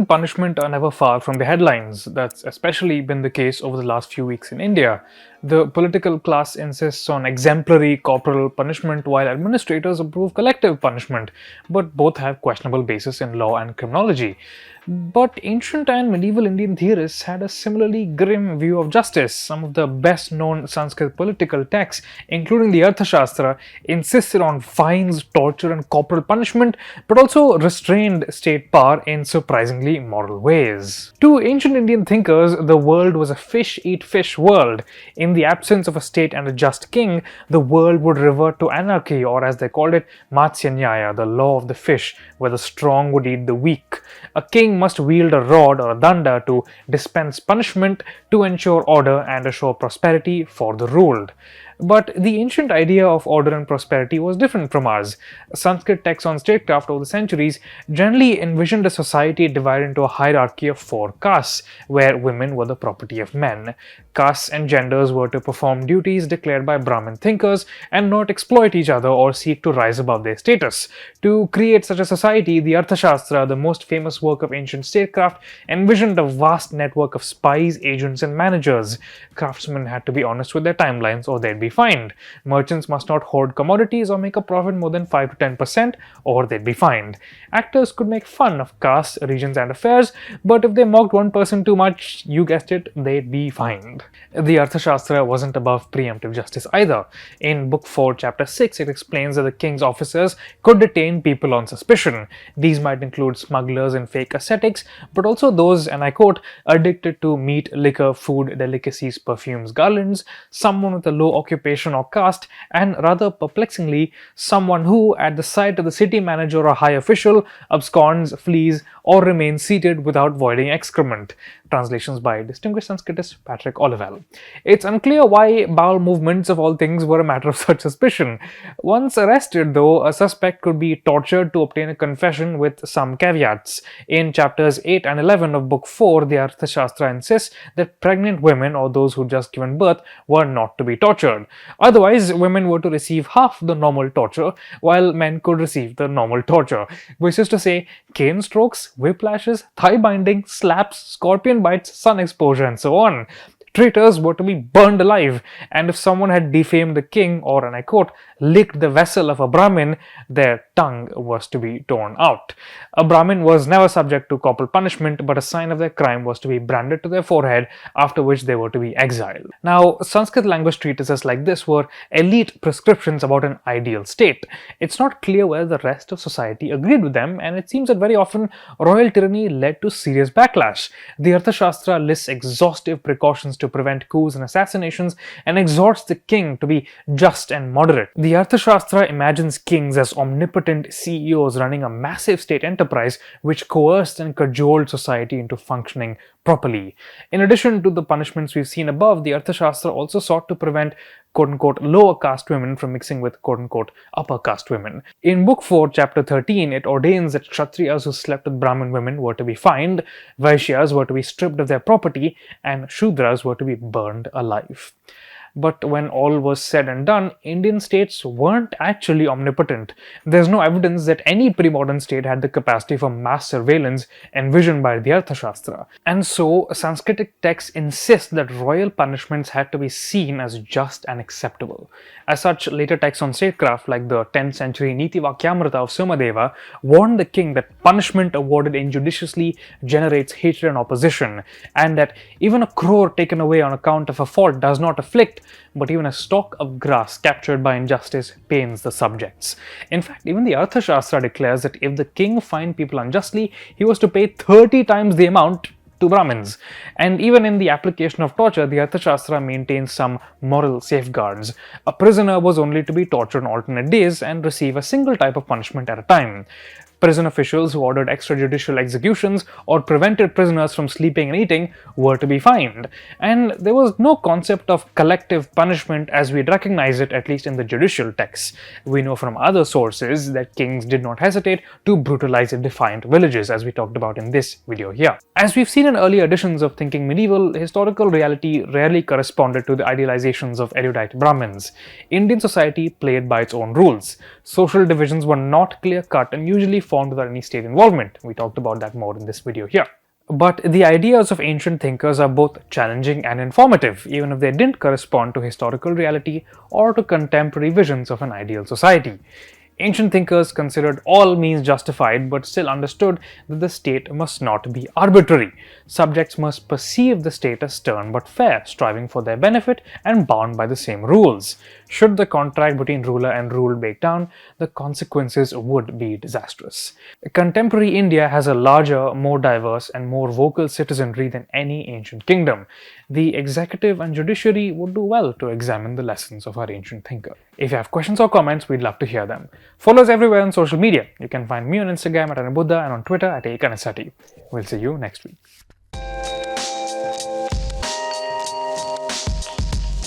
and punishment are never far from the headlines. That's especially been the case over the last few weeks in India. The political class insists on exemplary corporal punishment while administrators approve collective punishment, but both have questionable basis in law and criminology. But ancient and medieval Indian theorists had a similarly grim view of justice. Some of the best known Sanskrit political texts, including the Arthashastra, insisted on fines, torture, and corporal punishment, but also restrained state power in surprisingly moral ways. To ancient Indian thinkers, the world was a fish eat fish world. In the absence of a state and a just king, the world would revert to anarchy, or as they called it, Matsya Nyaya, the law of the fish, where the strong would eat the weak. A king must wield a rod or a danda to dispense punishment to ensure order and assure prosperity for the ruled. But the ancient idea of order and prosperity was different from ours. Sanskrit texts on statecraft over the centuries generally envisioned a society divided into a hierarchy of 4 castes, where women were the property of men. Castes and genders were to perform duties declared by Brahmin thinkers and not exploit each other or seek to rise above their status. To create such a society, the Arthashastra, the most famous work of ancient statecraft, envisioned a vast network of spies, agents, and managers. Craftsmen had to be honest with their timelines or they'd be fined. Merchants must not hoard commodities or make a profit more than 5 to 10% or they'd be fined. Actors could make fun of castes, regions, and affairs, but if they mocked one person too much, you guessed it, they'd be fined. The Arthashastra wasn't above preemptive justice either. In Book 4, Chapter 6, it explains that the king's officers could detain people on suspicion. These might include smugglers and fake ascetics, but also those, and I quote, addicted to meat, liquor, food, delicacies, perfumes, garlands, someone with a low occupation or caste, and rather perplexingly, someone who, at the sight of the city manager or high official, absconds, flees, or remains seated without voiding excrement. Translations by distinguished Sanskritist Patrick Olivelle. It's unclear why bowel movements of all things were a matter of such suspicion. Once arrested, though, a suspect could be tortured to obtain a confession with some caveats. In chapters 8 and 11 of Book 4, the Arthashastra insists that pregnant women or those who just given birth were not to be tortured. Otherwise, women were to receive half the normal torture, while men could receive the normal torture, which is to say, cane strokes, whiplashes, thigh binding, slaps, scorpion bites, sun exposure, and so on. Traitors were to be burned alive, and if someone had defamed the king or, and I quote, licked the vessel of a Brahmin, their tongue was to be torn out. A Brahmin was never subject to corporal punishment, but a sign of their crime was to be branded to their forehead, after which they were to be exiled. Now, Sanskrit language treatises like this were elite prescriptions about an ideal state. It's not clear whether the rest of society agreed with them, and it seems that very often royal tyranny led to serious backlash. The Arthashastra lists exhaustive precautions to prevent coups and assassinations and exhorts the king to be just and moderate. The Arthashastra imagines kings as omnipotent CEOs running a massive state enterprise which coerced and cajoled society into functioning properly. In addition to the punishments we've seen above, the Arthashastra also sought to prevent quote-unquote lower caste women from mixing with quote-unquote upper caste women. In Book 4, Chapter 13, it ordains that Kshatriyas who slept with Brahmin women were to be fined, Vaishyas were to be stripped of their property, and Shudras were to be burned alive. But when all was said and done, Indian states weren't actually omnipotent. There's no evidence that any pre-modern state had the capacity for mass surveillance envisioned by the Arthashastra. And so, Sanskritic texts insist that royal punishments had to be seen as just and acceptable. As such, later texts on statecraft, like the 10th century Nitivakyamritam of Somadeva, warned the king that punishment awarded injudiciously generates hatred and opposition, and that even a crore taken away on account of a fault does not afflict, but even a stalk of grass captured by injustice pains the subjects. In fact, even the Arthashastra declares that if the king fined people unjustly, he was to pay 30 times the amount to Brahmins. And even in the application of torture, the Arthashastra maintains some moral safeguards. A prisoner was only to be tortured on alternate days and receive a single type of punishment at a time. Prison officials who ordered extrajudicial executions or prevented prisoners from sleeping and eating were to be fined. And there was no concept of collective punishment as we'd recognize it, at least in the judicial texts. We know from other sources that kings did not hesitate to brutalize defiant villages, as we talked about in this video here. As we've seen in early editions of Thinking Medieval, historical reality rarely corresponded to the idealizations of erudite Brahmins. Indian society played by its own rules. Social divisions were not clear-cut and usually formed without any state involvement. We talked about that more in this video here. But the ideas of ancient thinkers are both challenging and informative, even if they didn't correspond to historical reality or to contemporary visions of an ideal society. Ancient thinkers considered all means justified but still understood that the state must not be arbitrary. Subjects must perceive the state as stern but fair, striving for their benefit and bound by the same rules. Should the contract between ruler and ruled break down, the consequences would be disastrous. Contemporary India has a larger, more diverse, and more vocal citizenry than any ancient kingdom. The executive and judiciary would do well to examine the lessons of our ancient thinker. If you have questions or comments, we'd love to hear them. Follow us everywhere on social media. You can find me on Instagram at Anirudh and on Twitter at Kanisetti. We'll see you next week.